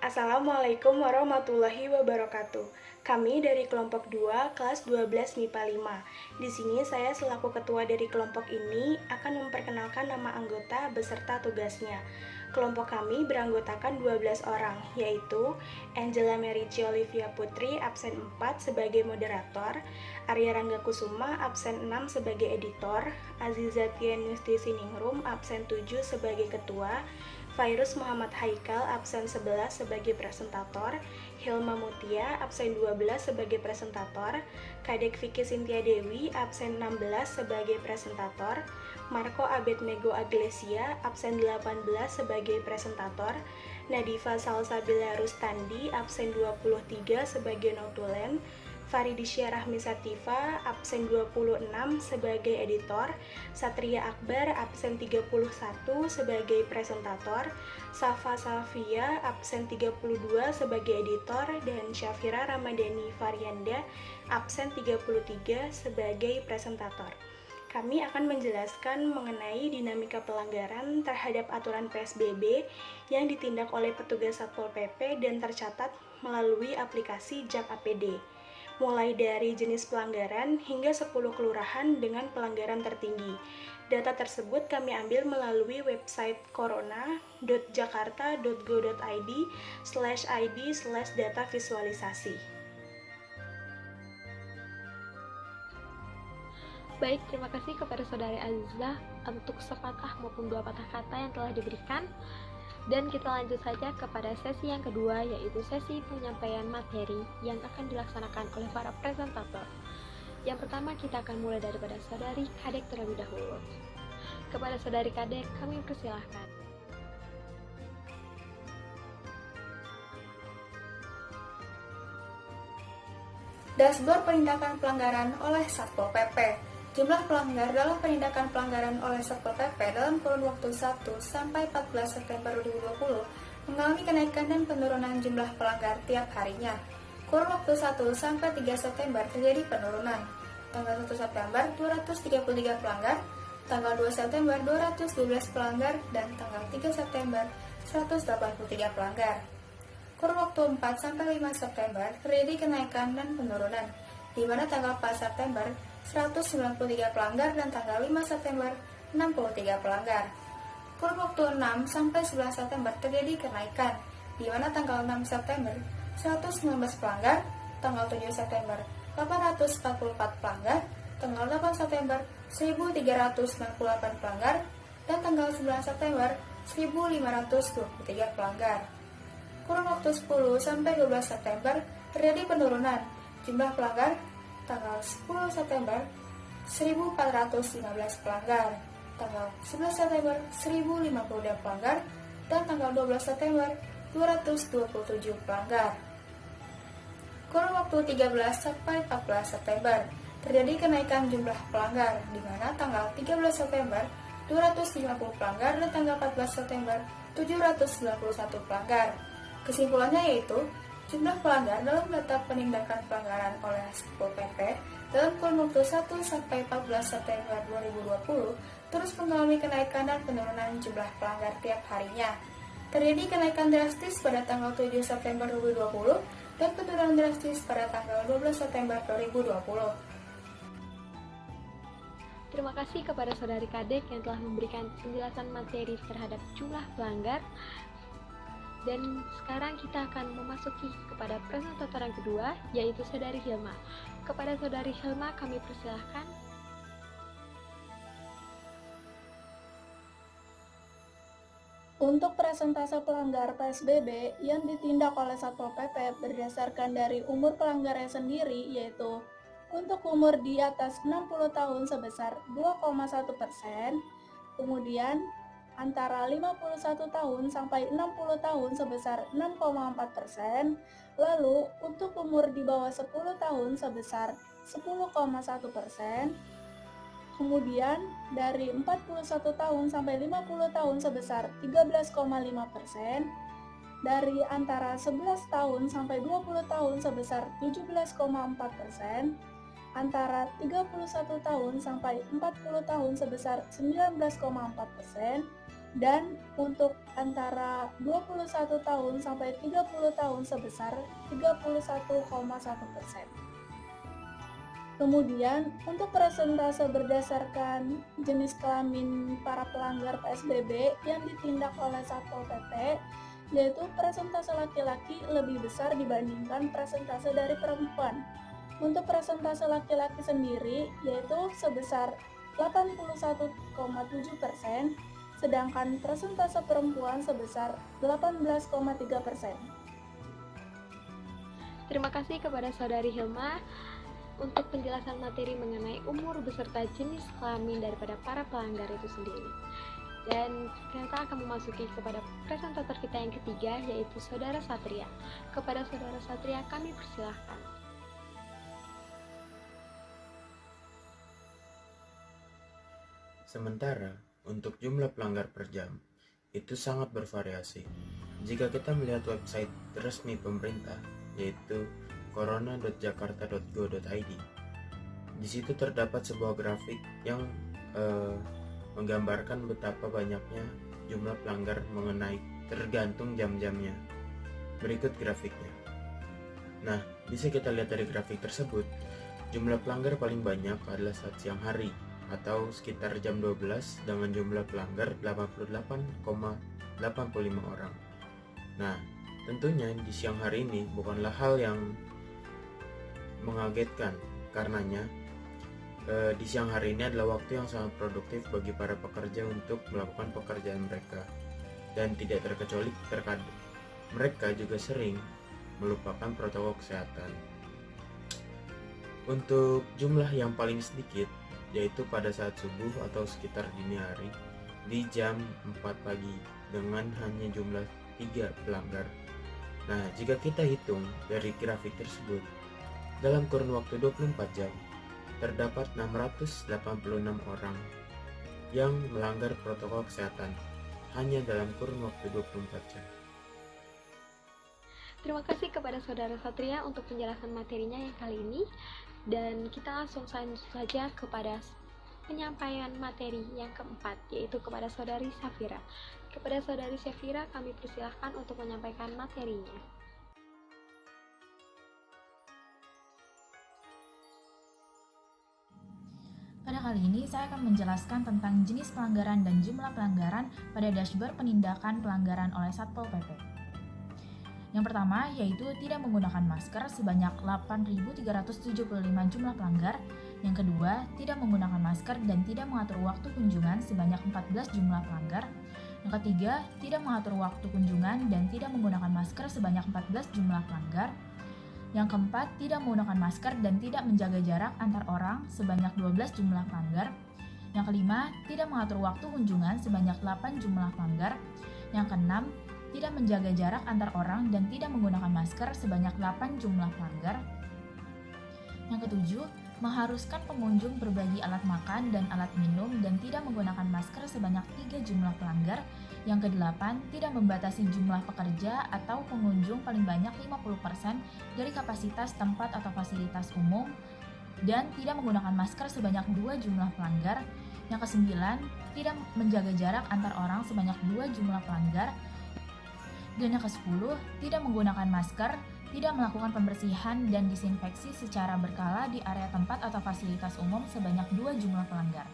Assalamualaikum warahmatullahi wabarakatuh. Kami dari kelompok 2, kelas 12 MIPA 5. Di sini saya selaku ketua dari kelompok ini akan memperkenalkan nama anggota beserta tugasnya. Kelompok kami beranggotakan 12 orang, yaitu Angela Merici Olivia Putri, absen 4 sebagai moderator, Arya Rangga Kusuma, absen 6 sebagai editor, Aziza Tian Yustiningrum, absen 7 sebagai ketua, Fairuz Muhammad Haikal, absen 11 sebagai presentator, Hilma Mutia, absen 12 sebagai presentator, Kadek Vicky Sintia Dewi, absen 16 sebagai presentator, Marco Abednego Aglesia, absen 18 sebagai presentator, Nadifa Salsabila Rustandi, absen 23 sebagai notulen, Faridisya Rahmi Sativa, absen 26 sebagai editor, Satria Akbar, absen 31 sebagai presentator, Safa Safia, absen 32 sebagai editor, dan Syafira Ramadhani Varianda, absen 33 sebagai presentator. Kami akan menjelaskan mengenai dinamika pelanggaran terhadap aturan PSBB yang ditindak oleh petugas Satpol PP dan tercatat melalui aplikasi JAP APD. Mulai dari jenis pelanggaran hingga 10 kelurahan dengan pelanggaran tertinggi. Data tersebut kami ambil melalui website corona.jakarta.go.id/id/data visualisasi. Baik, terima kasih kepada Saudari Aziza untuk sepatah maupun dua patah kata yang telah diberikan. Dan kita lanjut saja kepada sesi yang kedua, yaitu sesi penyampaian materi yang akan dilaksanakan oleh para presentator. Yang pertama, kita akan mulai daripada Saudari Kadek terlebih dahulu. Kepada Saudari Kadek, kami persilahkan. Dashboard penindakan pelanggaran oleh Satpol PP. Jumlah pelanggar dalam penindakan pelanggaran oleh Satpol PP dalam kurun waktu 1 sampai 14 September 2020 mengalami kenaikan dan penurunan jumlah pelanggar tiap harinya. Kurun waktu 1 sampai 3 September terjadi penurunan. Tanggal 1 September 233 pelanggar, tanggal 2 September 212 pelanggar, dan tanggal 3 September 183 pelanggar. Kurun waktu 4 sampai 5 September terjadi kenaikan dan penurunan, di mana tanggal 4 September 193 pelanggar dan tanggal 5 September 63 pelanggar. Kurun waktu 6 sampai 11 September terjadi kenaikan, di mana tanggal 6 September 119 pelanggar, tanggal 7 September 844 pelanggar, tanggal 8 September 1398 pelanggar, dan tanggal 9 September 1523 pelanggar. Kurun waktu 10 sampai 12 September terjadi penurunan jumlah pelanggar, tanggal 10 September 1415 pelanggar, tanggal 11 September 1052 pelanggar, dan tanggal 12 September 227 pelanggar. Kurun waktu 13 sampai 14 September terjadi kenaikan jumlah pelanggar, di mana tanggal 13 September 250 pelanggar dan tanggal 14 September 791 pelanggar. Kesimpulannya yaitu jumlah pelanggar dalam data penindakan pelanggaran oleh Satpol PP dalam kurun waktu 1 sampai 14 September 2020 terus mengalami kenaikan dan penurunan jumlah pelanggar tiap harinya. Terjadi kenaikan drastis pada tanggal 7 September 2020 dan penurunan drastis pada tanggal 12 September 2020. Terima kasih kepada Saudari Kadek yang telah memberikan penjelasan materi terhadap jumlah pelanggar. Dan sekarang kita akan memasuki kepada presentator yang kedua, yaitu Saudari Hilma. Kepada Saudari Hilma kami persilahkan. Untuk persentase pelanggar PSBB yang ditindak oleh Satpol PP berdasarkan dari umur pelanggarnya sendiri, yaitu untuk umur di atas 60 tahun sebesar 2,1%, kemudian antara 51 tahun sampai 60 tahun sebesar 6,4%, lalu untuk umur di bawah 10 tahun sebesar 10,1%, kemudian dari 41 tahun sampai 50 tahun sebesar 13,5%, dari antara 11 tahun sampai 20 tahun sebesar 17,4%, antara 31 tahun sampai 40 tahun sebesar 19,4%, dan untuk antara 21 tahun sampai 30 tahun sebesar 31,1%. Kemudian, untuk persentase berdasarkan jenis kelamin para pelanggar PSBB yang ditindak oleh Satpol PP, yaitu persentase laki-laki lebih besar dibandingkan persentase dari perempuan. Untuk persentase laki-laki sendiri, yaitu sebesar 81,7%, sedangkan persentase perempuan sebesar 18,3%. Terima kasih kepada Saudari Hilma untuk penjelasan materi mengenai umur beserta jenis kelamin daripada para pelanggar itu sendiri. Dan kita akan memasuki kepada presentator kita yang ketiga, yaitu Saudara Satria. Kepada Saudara Satria kami persilahkan. Sementara untuk jumlah pelanggar per jam itu sangat bervariasi. Jika kita melihat website resmi pemerintah, yaitu corona.jakarta.go.id, di situ terdapat sebuah grafik yang menggambarkan betapa banyaknya jumlah pelanggar mengenai tergantung jam-jamnya. Berikut grafiknya. Nah, bisa kita lihat dari grafik tersebut, jumlah pelanggar paling banyak adalah saat siang hari, atau sekitar jam 12 dengan jumlah pelanggar 88,85 orang. Nah, tentunya di siang hari ini bukanlah hal yang mengagetkan, karenanya di siang hari ini adalah waktu yang sangat produktif bagi para pekerja untuk melakukan pekerjaan mereka, dan tidak terkecuali terkadang mereka juga sering melupakan protokol kesehatan. Untuk jumlah yang paling sedikit, yaitu pada saat subuh atau sekitar dini hari di jam 4 pagi dengan hanya jumlah 3 pelanggar. Nah, jika kita hitung dari grafik tersebut, dalam kurun waktu 24 jam terdapat 686 orang yang melanggar protokol kesehatan hanya dalam kurun waktu 24 jam. Terima kasih kepada Saudara Satria untuk penjelasan materinya yang kali ini. Dan kita langsung saja kepada penyampaian materi yang keempat, yaitu kepada Saudari Syafira. Kepada Saudari Syafira kami persilahkan untuk menyampaikan materinya. Pada kali ini saya akan menjelaskan tentang jenis pelanggaran dan jumlah pelanggaran pada dashboard penindakan pelanggaran oleh Satpol PP. Yang pertama yaitu tidak menggunakan masker sebanyak 8.375 jumlah pelanggar. Yang kedua, tidak menggunakan masker dan tidak mengatur waktu kunjungan sebanyak 14 jumlah pelanggar. Yang ketiga, tidak mengatur waktu kunjungan dan tidak menggunakan masker sebanyak 14 jumlah pelanggar. Yang keempat, tidak menggunakan masker dan tidak menjaga jarak antar orang sebanyak 12 jumlah pelanggar. Yang kelima, tidak mengatur waktu kunjungan sebanyak 8 jumlah pelanggar. Yang keenam, tidak menjaga jarak antar orang dan tidak menggunakan masker sebanyak 8 jumlah pelanggar. Yang ketujuh, mengharuskan pengunjung berbagi alat makan dan alat minum dan tidak menggunakan masker sebanyak 3 jumlah pelanggar. Yang kedelapan, tidak membatasi jumlah pekerja atau pengunjung paling banyak 50% dari kapasitas tempat atau fasilitas umum dan tidak menggunakan masker sebanyak 2 jumlah pelanggar. Yang kesembilan, tidak menjaga jarak antar orang sebanyak 2 jumlah pelanggar. Dan yang ke-10, tidak menggunakan masker, tidak melakukan pembersihan dan disinfeksi secara berkala di area tempat atau fasilitas umum sebanyak 2 jumlah pelanggar.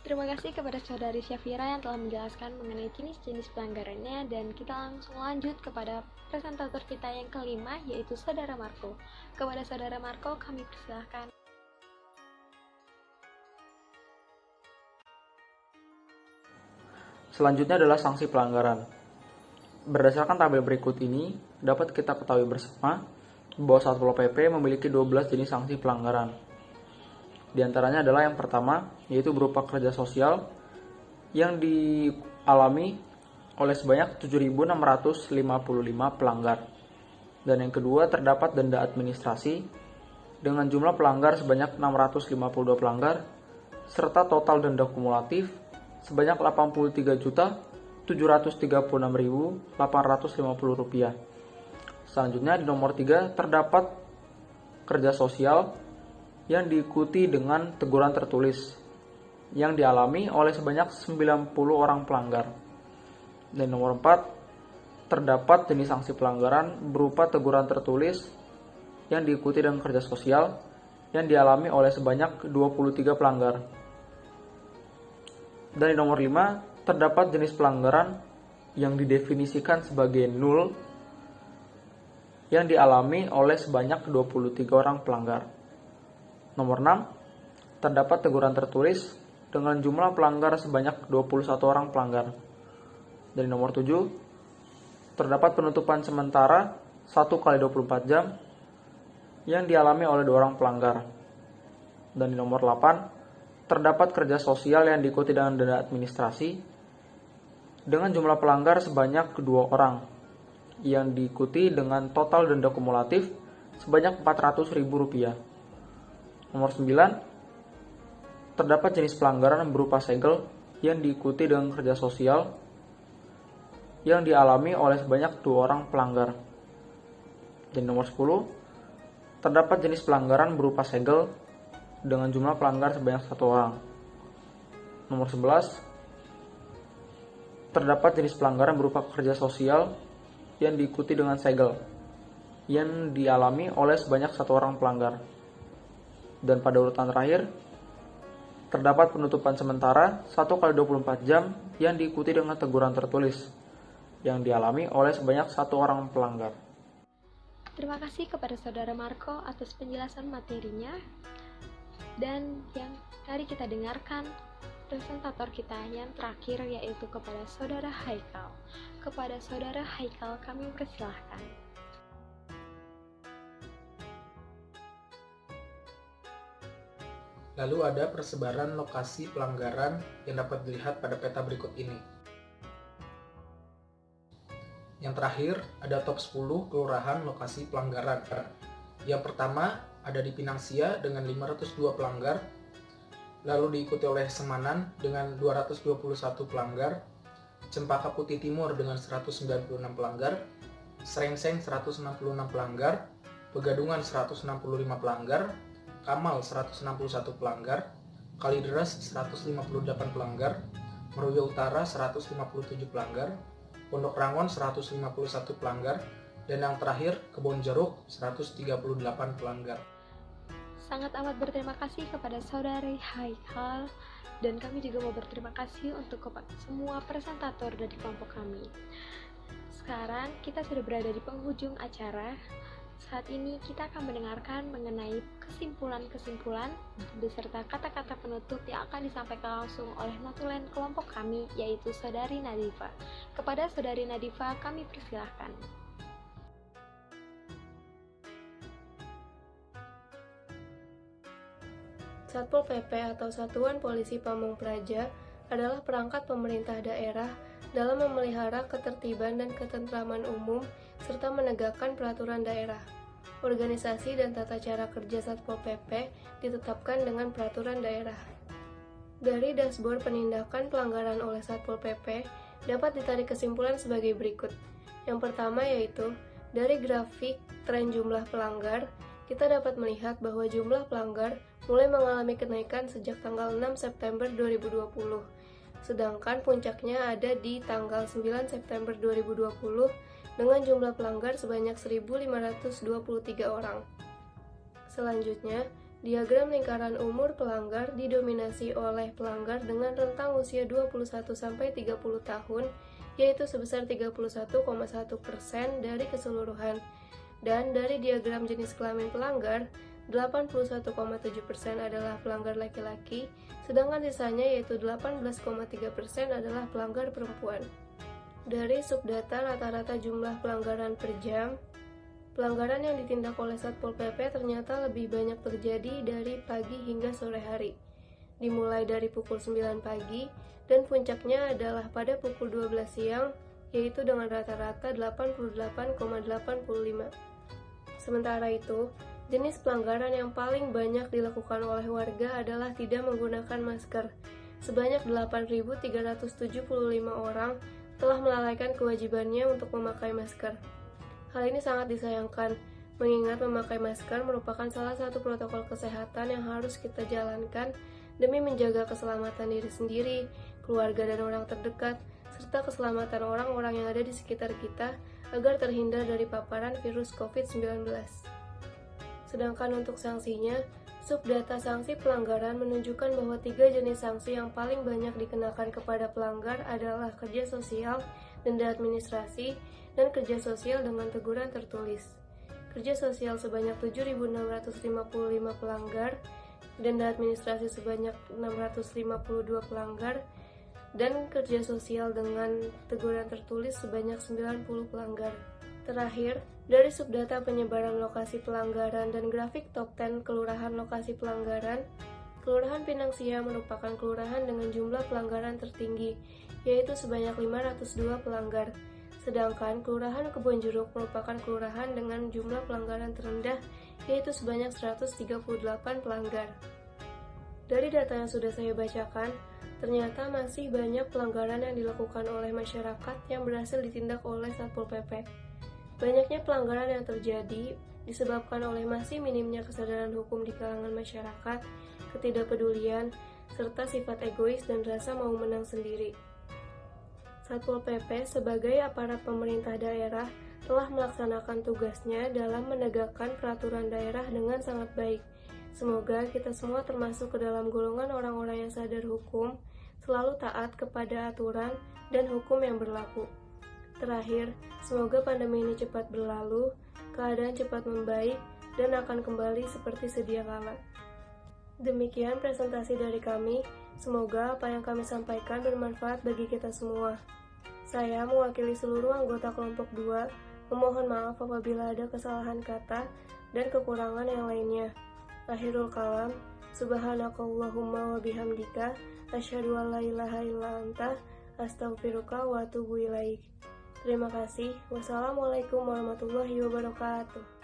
Terima kasih kepada Saudari Syafira yang telah menjelaskan mengenai jenis-jenis pelanggarannya, dan kita langsung lanjut kepada presentator kita yang kelima, yaitu Saudara Marco. Kepada Saudara Marco kami persilahkan. Selanjutnya adalah sanksi pelanggaran. Berdasarkan tabel berikut ini, dapat kita ketahui bersama bahwa Satpol PP memiliki 12 jenis sanksi pelanggaran. Di antaranya adalah yang pertama, yaitu berupa kerja sosial yang dialami oleh sebanyak 7.655 pelanggar. Dan yang kedua, terdapat denda administrasi dengan jumlah pelanggar sebanyak 652 pelanggar, serta total denda kumulatif sebanyak Rp83.736.850. Selanjutnya di nomor 3 terdapat kerja sosial yang diikuti dengan teguran tertulis yang dialami oleh sebanyak 90 orang pelanggar. Dan nomor 4, terdapat jenis sanksi pelanggaran berupa teguran tertulis yang diikuti dengan kerja sosial yang dialami oleh sebanyak 23 pelanggar. Dan di nomor 5, terdapat jenis pelanggaran yang didefinisikan sebagai nul yang dialami oleh sebanyak 23 orang pelanggar. Nomor 6, terdapat teguran tertulis dengan jumlah pelanggar sebanyak 21 orang pelanggar. Dan nomor 7, terdapat penutupan sementara 1 kali 24 jam yang dialami oleh 2 orang pelanggar. Dan di nomor 8, terdapat kerja sosial yang diikuti dengan denda administrasi dengan jumlah pelanggar sebanyak 2 orang yang diikuti dengan total denda kumulatif sebanyak Rp400.000. Nomor 9, terdapat jenis pelanggaran berupa segel yang diikuti dengan kerja sosial yang dialami oleh sebanyak 2 orang pelanggar. Dan nomor 10, terdapat jenis pelanggaran berupa segel dengan jumlah pelanggar sebanyak 1 orang. Nomor 11, terdapat jenis pelanggaran berupa kerja sosial yang diikuti dengan segel yang dialami oleh sebanyak 1 orang pelanggar. Dan pada urutan terakhir, terdapat penutupan sementara 1 kali 24 jam yang diikuti dengan teguran tertulis yang dialami oleh sebanyak 1 orang pelanggar. Terima kasih kepada Saudara Marco atas penjelasan materinya. Dan yang mari kita dengarkan presentator kita yang terakhir, yaitu kepada Saudara Haikal. Kepada Saudara Haikal kami persilahkan. Lalu ada persebaran lokasi pelanggaran yang dapat dilihat pada peta berikut ini. Yang terakhir ada top 10 kelurahan lokasi pelanggaran. Yang pertama ada di Pinang Sia dengan 502 pelanggar, lalu diikuti oleh Semanan dengan 221 pelanggar, Cempaka Putih Timur dengan 196 pelanggar, Srengseng 166 pelanggar, Pegadungan 165 pelanggar, Kamal 161 pelanggar, Kalideres 158 pelanggar, Meruya Utara 157 pelanggar, Pondok Rangon 151 pelanggar, dan yang terakhir Kebon Jeruk 138 pelanggar. Sangat amat berterima kasih kepada Saudari Haikal, dan kami juga mau berterima kasih untuk semua presentator dari kelompok kami. Sekarang kita sudah berada di penghujung acara. Saat ini kita akan mendengarkan mengenai kesimpulan-kesimpulan beserta kata-kata penutup yang akan disampaikan langsung oleh notulen kelompok kami, yaitu Saudari Nadifa. Kepada Saudari Nadifa kami persilahkan. Satpol PP atau Satuan Polisi Pamong Praja adalah perangkat pemerintah daerah dalam memelihara ketertiban dan ketentraman umum serta menegakkan peraturan daerah. Organisasi dan tata cara kerja Satpol PP ditetapkan dengan peraturan daerah. Dari dashboard penindakan pelanggaran oleh Satpol PP dapat ditarik kesimpulan sebagai berikut. Yang pertama yaitu, dari grafik tren jumlah pelanggar, kita dapat melihat bahwa jumlah pelanggar mulai mengalami kenaikan sejak tanggal 6 September 2020, sedangkan puncaknya ada di tanggal 9 September 2020 dengan jumlah pelanggar sebanyak 1.523 orang. Selanjutnya, diagram lingkaran umur pelanggar didominasi oleh pelanggar dengan rentang usia 21-30 tahun, yaitu sebesar 31,1% dari keseluruhan. Dan dari diagram jenis kelamin pelanggar, 81,7% adalah pelanggar laki-laki, sedangkan sisanya yaitu 18,3% adalah pelanggar perempuan. Dari subdata rata-rata jumlah pelanggaran per jam, pelanggaran yang ditindak oleh Satpol PP ternyata lebih banyak terjadi dari pagi hingga sore hari, dimulai dari pukul 9 pagi, dan puncaknya adalah pada pukul 12 siang, yaitu dengan rata-rata 88,85. Sementara itu, jenis pelanggaran yang paling banyak dilakukan oleh warga adalah tidak menggunakan masker. Sebanyak 8.375 orang telah melalaikan kewajibannya untuk memakai masker. Hal ini sangat disayangkan, mengingat memakai masker merupakan salah satu protokol kesehatan yang harus kita jalankan demi menjaga keselamatan diri sendiri, keluarga dan orang terdekat, serta keselamatan orang-orang yang ada di sekitar kita agar terhindar dari paparan virus COVID-19. Sedangkan untuk sanksinya, subdata sanksi pelanggaran menunjukkan bahwa 3 jenis sanksi yang paling banyak dikenakan kepada pelanggar adalah kerja sosial, denda administrasi, dan kerja sosial dengan teguran tertulis. Kerja sosial sebanyak 7.655 pelanggar, denda administrasi sebanyak 652 pelanggar, dan kerja sosial dengan teguran tertulis sebanyak 90 pelanggar. Terakhir, dari subdata penyebaran lokasi pelanggaran dan grafik top 10 kelurahan lokasi pelanggaran, Kelurahan Pinang Sia merupakan kelurahan dengan jumlah pelanggaran tertinggi, yaitu sebanyak 502 pelanggar. Sedangkan Kelurahan Kebonjeruk merupakan kelurahan dengan jumlah pelanggaran terendah, yaitu sebanyak 138 pelanggar. Dari data yang sudah saya bacakan, ternyata masih banyak pelanggaran yang dilakukan oleh masyarakat yang berhasil ditindak oleh Satpol PP. Banyaknya pelanggaran yang terjadi disebabkan oleh masih minimnya kesadaran hukum di kalangan masyarakat, ketidakpedulian, serta sifat egois dan rasa mau menang sendiri. Satpol PP sebagai aparat pemerintah daerah telah melaksanakan tugasnya dalam menegakkan peraturan daerah dengan sangat baik. Semoga kita semua termasuk ke dalam golongan orang-orang yang sadar hukum, selalu taat kepada aturan dan hukum yang berlaku. Terakhir, semoga pandemi ini cepat berlalu, keadaan cepat membaik, dan akan kembali seperti sedia kala. Demikian presentasi dari kami, semoga apa yang kami sampaikan bermanfaat bagi kita semua. Saya mewakili seluruh anggota kelompok 2, memohon maaf apabila ada kesalahan kata dan kekurangan yang lainnya. Akhirul kalam, subhanakallahumma wa bihamdika, asyhadu an la ilaha illa anta, astaghfiruka wa atubu ilaik. Terima kasih. Wassalamualaikum warahmatullahi wabarakatuh.